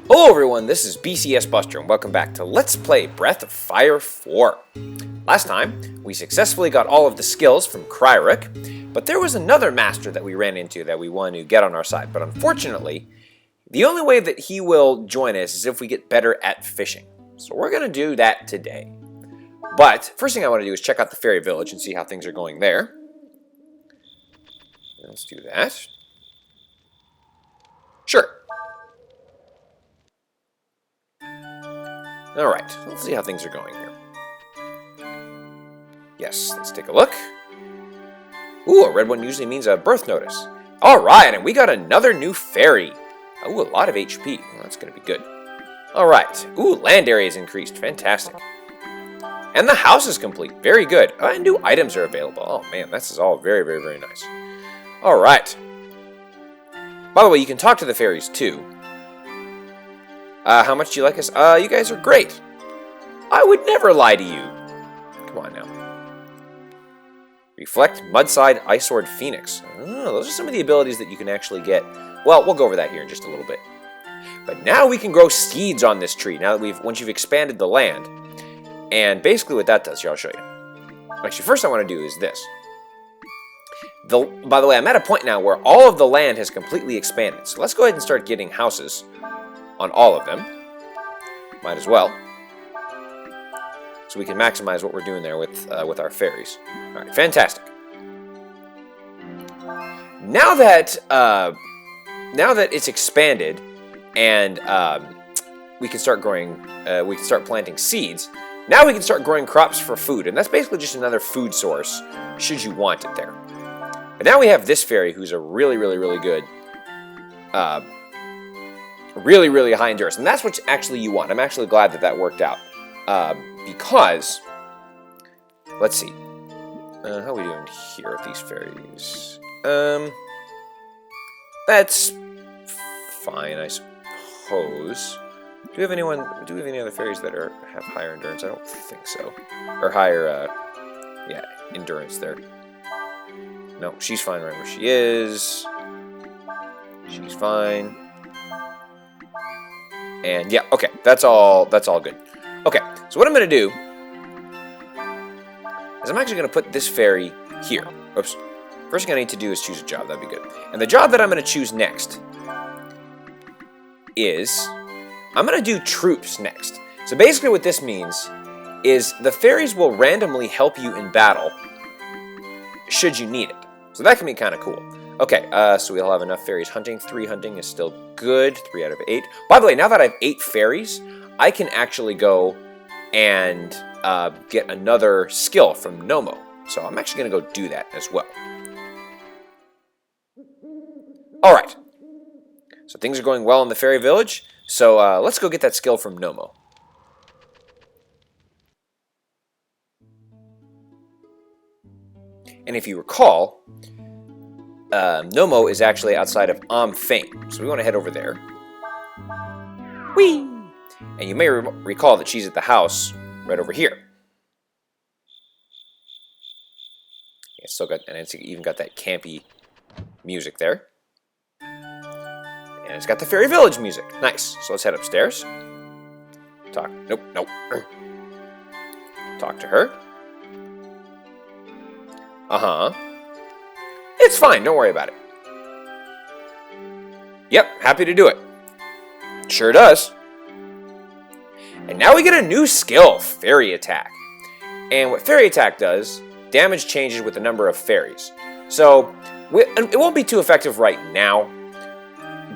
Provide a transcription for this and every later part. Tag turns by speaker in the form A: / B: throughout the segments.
A: Hello everyone, this is BCS Buster and welcome back to Let's Play Breath of Fire 4. Last time, we successfully got all of the skills from Kryrick, but there was another master that we ran into that we wanted to get on our side, but unfortunately, the only way that he will join us is if we get better at fishing. So we're going to do that today. But, first thing I want to do is check out the fairy village and see how things are going there. Let's do that. Sure. Alright, let's see how things are going here. Yes, let's take a look. Ooh, a red one usually means a birth notice. Alright, and we got another new fairy. Ooh, a lot of HP. Well, that's going to be good. Alright. Ooh, land area is increased. Fantastic. And the house is complete. Very good. And new items are available. Oh, man, this is all very, very, very nice. Alright. By the way, you can talk to the fairies, too. How much do you like us? You guys are great. I would never lie to you. Come on now. Reflect, Mudside, Ice Sword, Phoenix. Oh, those are some of the abilities that you can actually get. Well, we'll go over that here in just a little bit. But now we can grow seeds on this tree. Now that once you've expanded the land. And basically what that does here, I'll show you. Actually, first I want to do is this. By the way, I'm at a point now where all of the land has completely expanded. So let's go ahead and start getting houses on all of them. Might as well. So we can maximize what we're doing there with our fairies. Alright, fantastic. Now that it's expanded and we can start growing, we can start planting seeds, now we can start growing crops for food, and that's basically just another food source, should you want it there. But now we have this fairy who's a really, really, really good, really, really high endurance, and that's what actually you want. I'm actually glad that that worked out, because, let's see, how are we doing here with these fairies? That's fine, I suppose. Do we have any other fairies that have higher endurance? I don't think so. Or higher, yeah, endurance there. No, she's fine right where she is. She's fine. And yeah, okay, that's all good. Okay, so what I'm gonna do is I'm actually gonna put this fairy here. Oops. First thing I need to do is choose a job, that'd be good. And the job that I'm gonna choose next is I'm going to do troops next. So basically what this means is the fairies will randomly help you in battle should you need it. So that can be kind of cool. Okay, so we'll have enough fairies hunting. 3 hunting is still good. 3 out of 8. By the way, now that I have 8 fairies, I can actually go and get another skill from Nomo. So I'm actually going to go do that as well. Alright. So things are going well in the fairy village. So let's go get that skill from Nomo. And if you recall, Nomo is actually outside of Fame. So we want to head over there. Whee! And you may recall that she's at the house right over here. It's still got, and it's even got that campy music there. And it's got the fairy village music. Nice. So let's head upstairs. Talk. Nope. Talk to her. Uh-huh. It's fine. Don't worry about it. Yep. Happy to do it. Sure does. And now we get a new skill, Fairy Attack. And what Fairy Attack does, damage changes with the number of fairies. So it won't be too effective right now.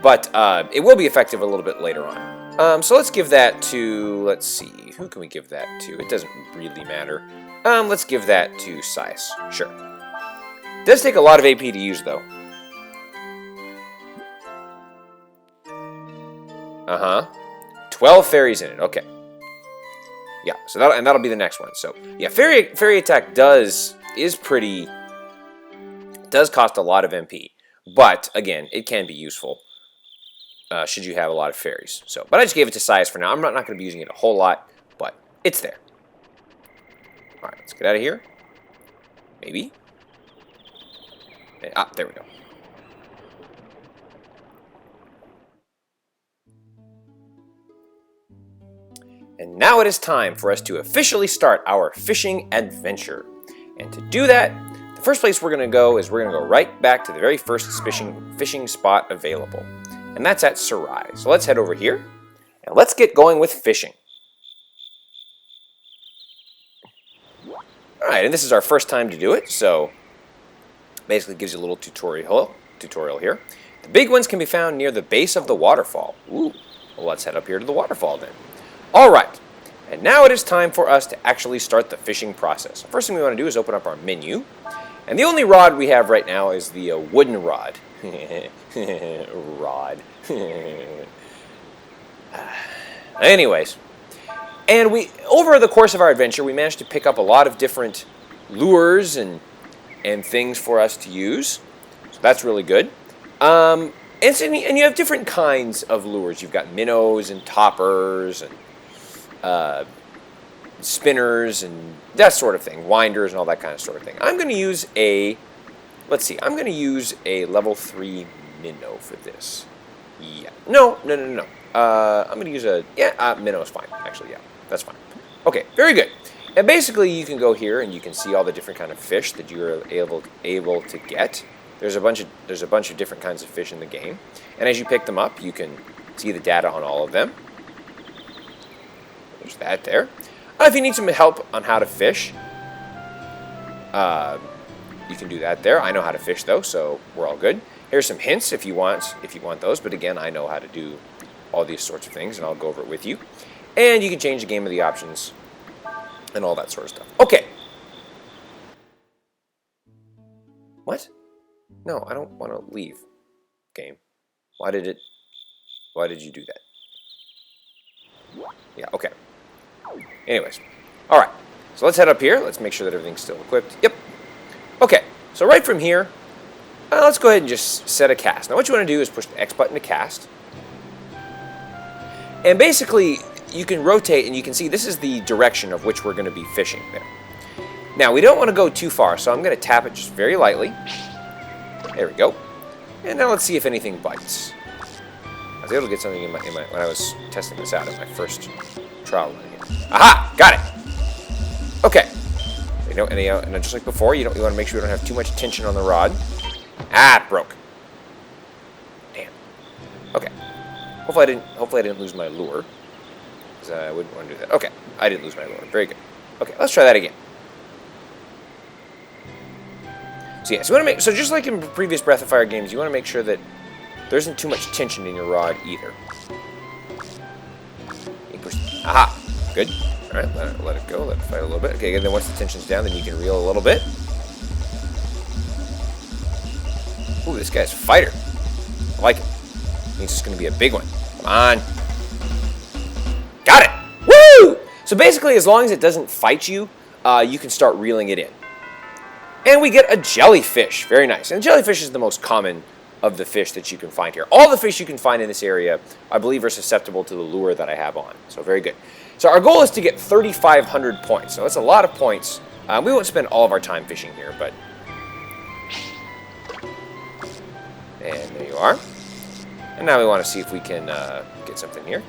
A: But it will be effective a little bit later on. So let's give that to, let's see, who can we give that to? It doesn't really matter. Let's give that to Sias. Sure. It does take a lot of AP to use, though. Uh-huh. 12 fairies in it. Okay. Yeah, so that'll be the next one. So, yeah, Fairy Attack does cost a lot of MP. But, again, it can be useful. Should you have a lot of fairies. So, but I just gave it to Sias for now. I'm not going to be using it a whole lot, but it's there. Alright, let's get out of here. Maybe. Ah, there we go. And now it is time for us to officially start our fishing adventure. And to do that, the first place we're going to go is we're going to go right back to the very first fishing spot available. And that's at Sarai. So let's head over here, and let's get going with fishing. Alright, and this is our first time to do it, so basically gives you a little tutorial here. The big ones can be found near the base of the waterfall. Ooh, well, let's head up here to the waterfall then. Alright, and now it is time for us to actually start the fishing process. The first thing we want to do is open up our menu. And the only rod we have right now is the wooden rod. Rod. Anyways. And over the course of our adventure, we managed to pick up a lot of different lures and things for us to use. So that's really good. And you have different kinds of lures. You've got minnows and toppers and spinners and that sort of thing. Winders and all that kind of sort of thing. I'm going to use I'm going to use a level 3 minnow for this. Yeah. No. I'm going to use minnow is fine. Actually, yeah. That's fine. Okay, very good. And basically, you can go here and you can see all the different kind of fish that you're able to get. There's a bunch of different kinds of fish in the game, and as you pick them up, you can see the data on all of them. There's that there. If you need some help on how to fish, you can do that there. I know how to fish though, so we're all good. Here's some hints if you want those. But again, I know how to do all these sorts of things, and I'll go over it with you. And you can change the game of the options and all that sort of stuff. Okay. What? No, I don't want to leave. Game. Why did you do that? Yeah, okay. Anyways. Alright. So let's head up here. Let's make sure that everything's still equipped. Yep. Okay. So right from here, let's go ahead and just set a cast. Now what you want to do is push the X button to cast. And basically, you can rotate, and you can see this is the direction of which we're going to be fishing there. Now, we don't want to go too far, so I'm going to tap it just very lightly. There we go. And now let's see if anything bites. I was able to get something in my when I was testing this out in my first trial run here. Aha! Got it! Okay. And just like before, you want to make sure you don't have too much tension on the rod. Ah, it broke. Damn. Okay. Hopefully I didn't lose my lure. I wouldn't want to do that. Okay, I didn't lose my lure. Very good. Okay, let's try that again. So yeah, so just like in previous Breath of Fire games, you want to make sure that there isn't too much tension in your rod either. Aha! Good. All right, let it go. Let it fight a little bit. Okay, and then once the tension's down, then you can reel a little bit. Ooh, this guy's a fighter. I like it. Means it's going to be a big one. Come on. Got it! Woo! So basically, as long as it doesn't fight you, you can start reeling it in. And we get a jellyfish. Very nice. And jellyfish is the most common of the fish that you can find here. All the fish you can find in this area, I believe, are susceptible to the lure that I have on. So very good. So our goal is to get 3,500 points. So that's a lot of points. We won't spend all of our time fishing here, but... And there you are. And now we want to see if we can get something here.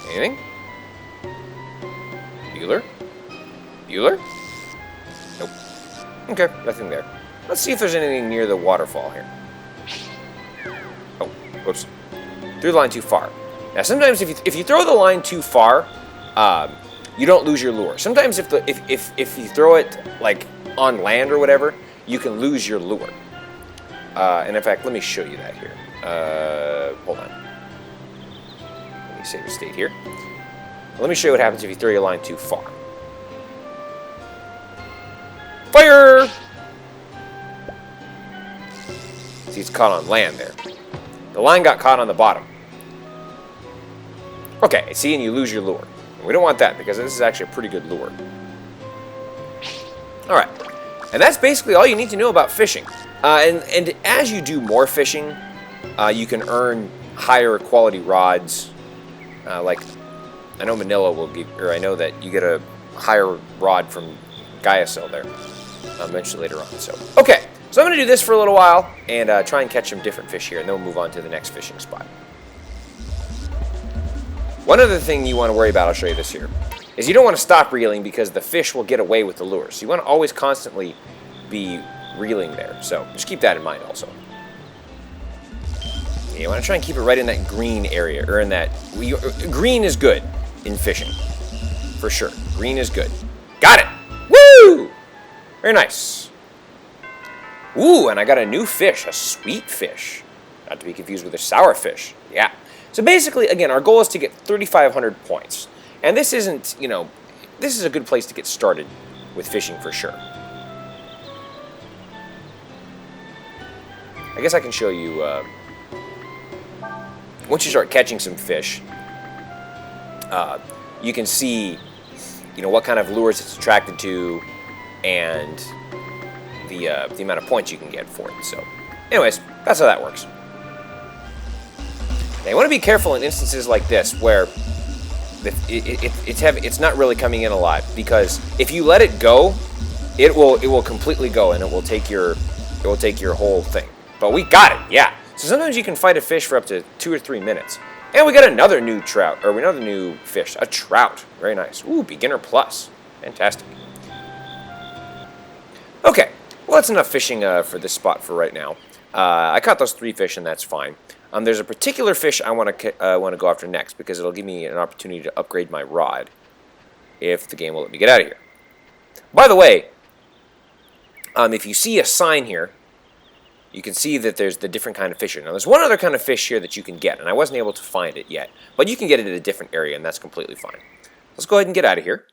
A: Anything? Bueller? Nope. Okay, nothing there. Let's see if there's anything near the waterfall here. Oh, whoops. Threw the line too far. Now, sometimes if you throw the line too far, you don't lose your lure. Sometimes if you throw it like on land or whatever, you can lose your lure. And in fact, let me show you that here. Hold on. Let me save the state here. Let me show you what happens if you throw your line too far. Fire! See, it's caught on land there. The line got caught on the bottom. Okay, see, and you lose your lure. We don't want that because this is actually a pretty good lure. Alright, and that's basically all you need to know about fishing. And as you do more fishing, you can earn higher quality rods. Like, I know Manila will give, or I know that you get a higher rod from Gaiacell there. Eventually later on. So, okay, so I'm going to do this for a little while and try and catch some different fish here, and then we'll move on to the next fishing spot. One other thing you want to worry about, I'll show you this here, is you don't want to stop reeling because the fish will get away with the lures. So you want to always constantly be reeling there. So just keep that in mind also. Yeah, you want to try and keep it right in that green area, or in that... green is good in fishing. For sure. Green is good. Got it! Woo! Very nice. Ooh, and I got a new fish, a Sweetfish. Not to be confused with a sour fish. Yeah. So basically, again, our goal is to get 3,500 points. And this isn't, you know, this is a good place to get started with fishing for sure. I guess I can show you, once you start catching some fish, you can see, you know, what kind of lures it's attracted to and the amount of points you can get for it. So, anyways, that's how that works. Now, you want to be careful in instances like this where it's not really coming in alive, because if you let it go, it will completely go and it will take your whole thing. But we got it, yeah. So sometimes you can fight a fish for up to 2 or 3 minutes. And we got another new trout, or another new fish, a trout. Very nice. Ooh, beginner plus. Fantastic. Okay, well that's enough fishing for this spot for right now. I caught those 3 fish and that's fine. There's a particular fish I want to go after next because it'll give me an opportunity to upgrade my rod if the game will let me get out of here. By the way, if you see a sign here, you can see that there's the different kind of fish here. Now, there's one other kind of fish here that you can get, and I wasn't able to find it yet, but you can get it at a different area, and that's completely fine. Let's go ahead and get out of here.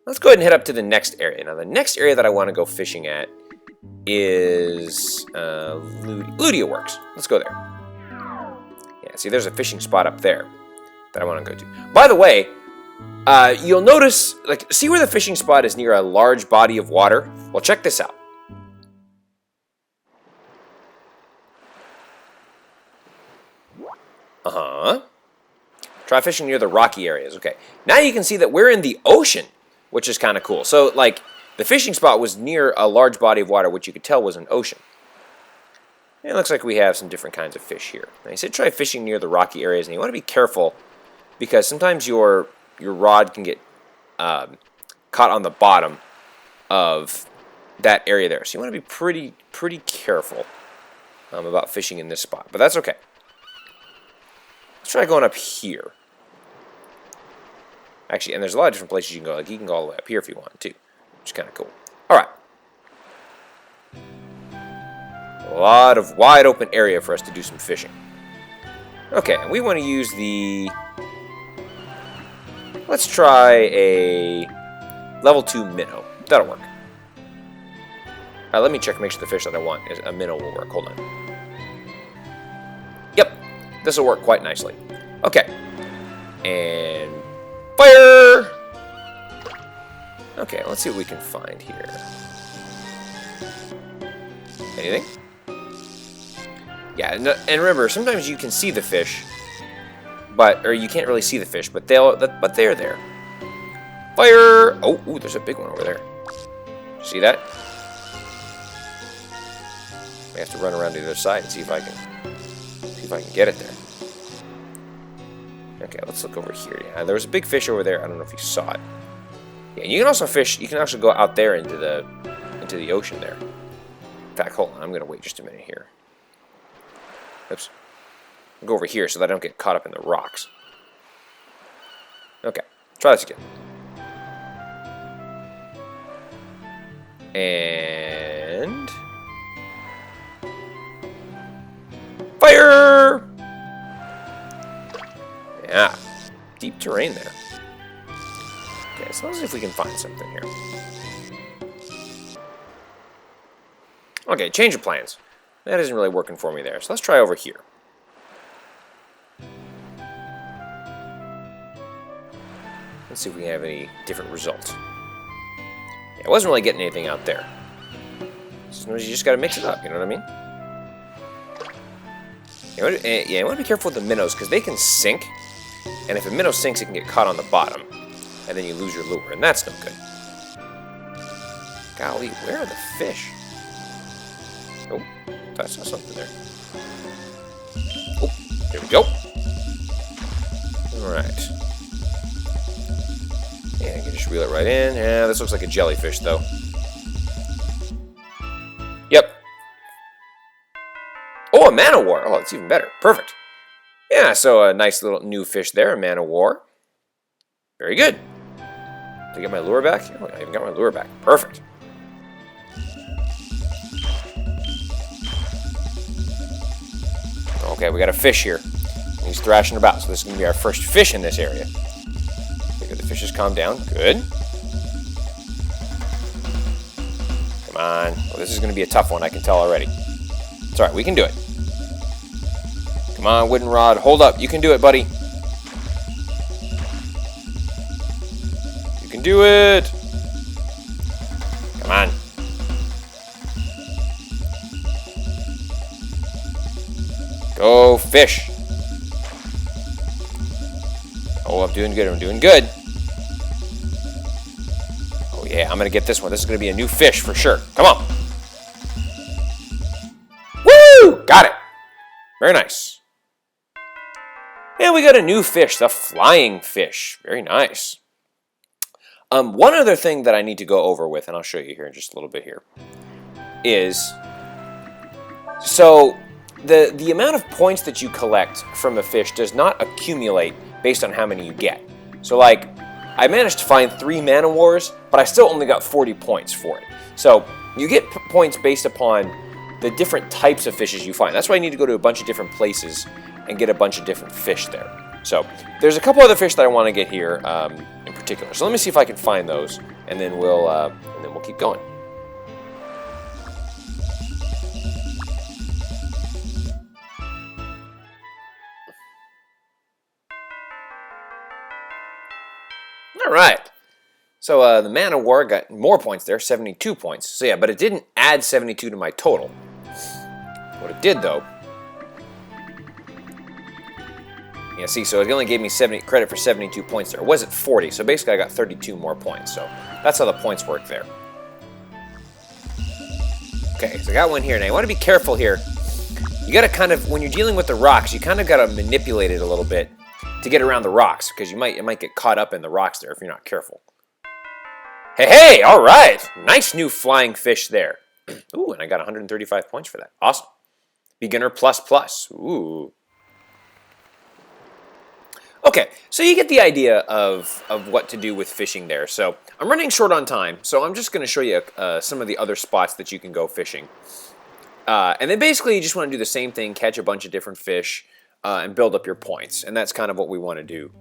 A: Let's go ahead and head up to the next area. Now, the next area that I want to go fishing at is Ludia Works. Let's go there. Yeah, see, there's a fishing spot up there that I want to go to. By the way, you'll notice, like, see where the fishing spot is near a large body of water? Well, check this out. Try fishing near the rocky areas. Okay, now you can see that we're in the ocean, which is kind of cool. So, like, the fishing spot was near a large body of water, which you could tell was an ocean. And it looks like we have some different kinds of fish here. Now, he said try fishing near the rocky areas, and you want to be careful because sometimes your rod can get caught on the bottom of that area there. So you want to be pretty careful about fishing in this spot, but that's okay. Let's try going up here. Actually, and there's a lot of different places you can go. Like, you can go all the way up here if you want to, which is kind of cool. All right. A lot of wide open area for us to do some fishing. Okay, and we want to use the... Let's try a level 2 minnow. That'll work. All right, let me check, make sure the fish that I want is a minnow will work. Hold on. Yep, this will work quite nicely. Okay, and fire! Okay, let's see what we can find here. Anything? Yeah, and remember, sometimes you can see the fish, or you can't really see the fish, but they're there. Fire! Oh, ooh, there's a big one over there. See that? I have to run around to the other side and see if I can get it there. Okay, let's look over here. Yeah, there was a big fish over there. I don't know if you saw it. Yeah, you can also fish. You can actually go out there into the ocean there. In fact, hold on. I'm gonna wait just a minute here. Oops. I'll go over here so that I don't get caught up in the rocks. Okay, try this again. And fire! Yeah, deep terrain there. Okay, so let's see if we can find something here. Okay, change of plans. That isn't really working for me there, so let's try over here. Let's see if we have any different results. Yeah, I wasn't really getting anything out there. Sometimes you just gotta mix it up, you know what I mean? Yeah, you want to be careful with the minnows because they can sink, and if a minnow sinks, it can get caught on the bottom, and then you lose your lure, and that's no good. Golly, where are the fish? Oh, I saw something there. Oh, there we go. reel it right in. Yeah, this looks like a jellyfish, though. Yep. Oh, a man-o-war. Oh, that's even better. Perfect. Yeah, so a nice little new fish there, a man-o-war. Very good. Did I get my lure back? Oh, I even got my lure back. Perfect. Okay, we got a fish here. He's thrashing about, so this is going to be our first fish in this area. Okay, the fishes calm down. Good. Come on. Oh, this is going to be a tough one, I can tell already. It's alright, we can do it. Come on, wooden rod. Hold up. You can do it, buddy. You can do it. Come on. Go fish. Oh, I'm doing good. I'm doing good. Oh, yeah. I'm going to get this one. This is going to be a new fish for sure. Come on. Woo! Got it. Very nice. And we got a new fish, the flying fish. Very nice. One other thing that I need to go over with, and I'll show you here in just a little bit here, is so the amount of points that you collect from a fish does not accumulate based on how many you get. So like, I managed to find 3 man-o-wars, but I still only got 40 points for it. So you get points based upon the different types of fishes you find. That's why I need to go to a bunch of different places and get a bunch of different fish there. So there's a couple other fish that I want to get here in particular. So let me see if I can find those, and then we'll keep going. All right. So the man-o-war got more points there, 72 points. So yeah, but it didn't add 72 to my total. What it did though, yeah, see, so it only gave me 70 credit for 72 points there. It wasn't 40, so basically I got 32 more points. So that's how the points work there. Okay, so I got one here. Now you want to be careful here. You got to kind of, when you're dealing with the rocks, you kind of got to manipulate it a little bit to get around the rocks, because it might get caught up in the rocks there if you're not careful. Hey, all right. Nice new flying fish there. Ooh, and I got 135 points for that. Awesome. Beginner plus plus. Ooh. Okay, so you get the idea of what to do with fishing there. So I'm running short on time, so I'm just going to show you some of the other spots that you can go fishing. And then basically you just want to do the same thing, catch a bunch of different fish, and build up your points. And that's kind of what we want to do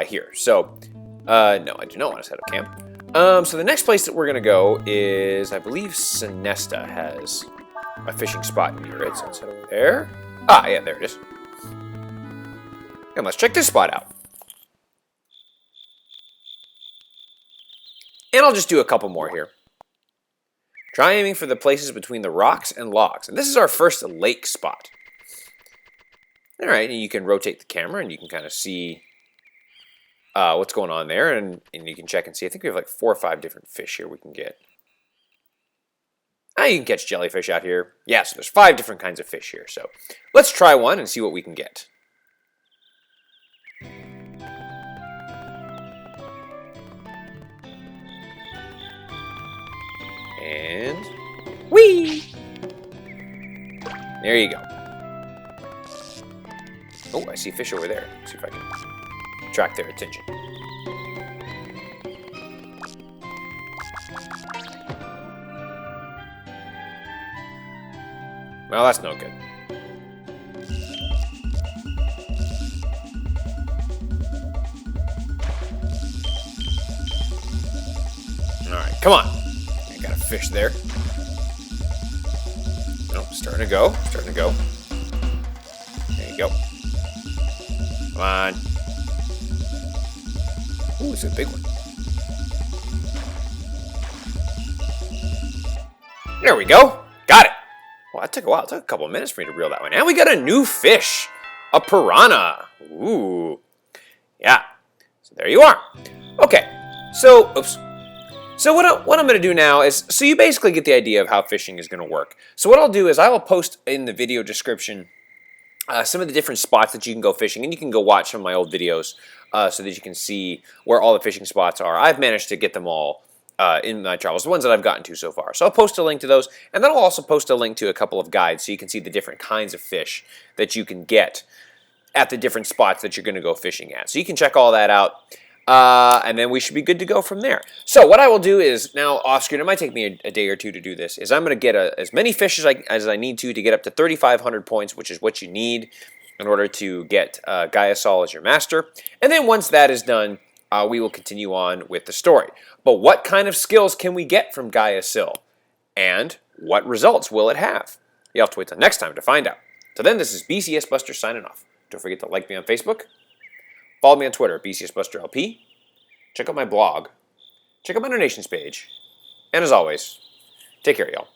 A: here. So, no, I do not want to set up camp. So the next place that we're going to go is, I believe Synesta has a fishing spot near it. So let's head over there. Ah, yeah, there it is. And let's check this spot out. And I'll just do a couple more here. Try aiming for the places between the rocks and logs. And this is our first lake spot. All right, and you can rotate the camera and you can kind of see what's going on there. And you can check and see. I think we have like 4 or 5 different fish here we can get. You can catch jellyfish out here. Yeah, so there's 5 different kinds of fish here. So let's try one and see what we can get. And whee! There you go. Oh, I see fish over there. Let's see if I can attract their attention. Well, that's no good. All right, come on. I got a fish there. Nope, starting to go. Starting to go. There you go. Come on. Ooh, it's a big one. There we go. Got it. Well, that took a while. It took a couple of minutes for me to reel that one. And we got a new fish. A piranha. Ooh. Yeah. So there you are. Okay. So, oops. So what I'm going to do now is, so you basically get the idea of how fishing is going to work. So what I'll do is I will post in the video description some of the different spots that you can go fishing, and you can go watch some of my old videos so that you can see where all the fishing spots are. I've managed to get them all in my travels, the ones that I've gotten to so far. So I'll post a link to those, and then I'll also post a link to a couple of guides so you can see the different kinds of fish that you can get at the different spots that you're going to go fishing at. So you can check all that out. And then we should be good to go from there. So what I will do is, now off screen, it might take me a day or two to do this, is I'm going to get as many fish as I need to get up to 3,500 points, which is what you need in order to get Gaiasol as your master. And then once that is done, we will continue on with the story. But what kind of skills can we get from Gaiasil? And what results will it have? You'll have to wait till next time to find out. So then, this is BCS Buster signing off. Don't forget to like me on Facebook. Follow me on Twitter at BCSBusterLP. Check out my blog. Check out my donations page. And as always, take care, y'all.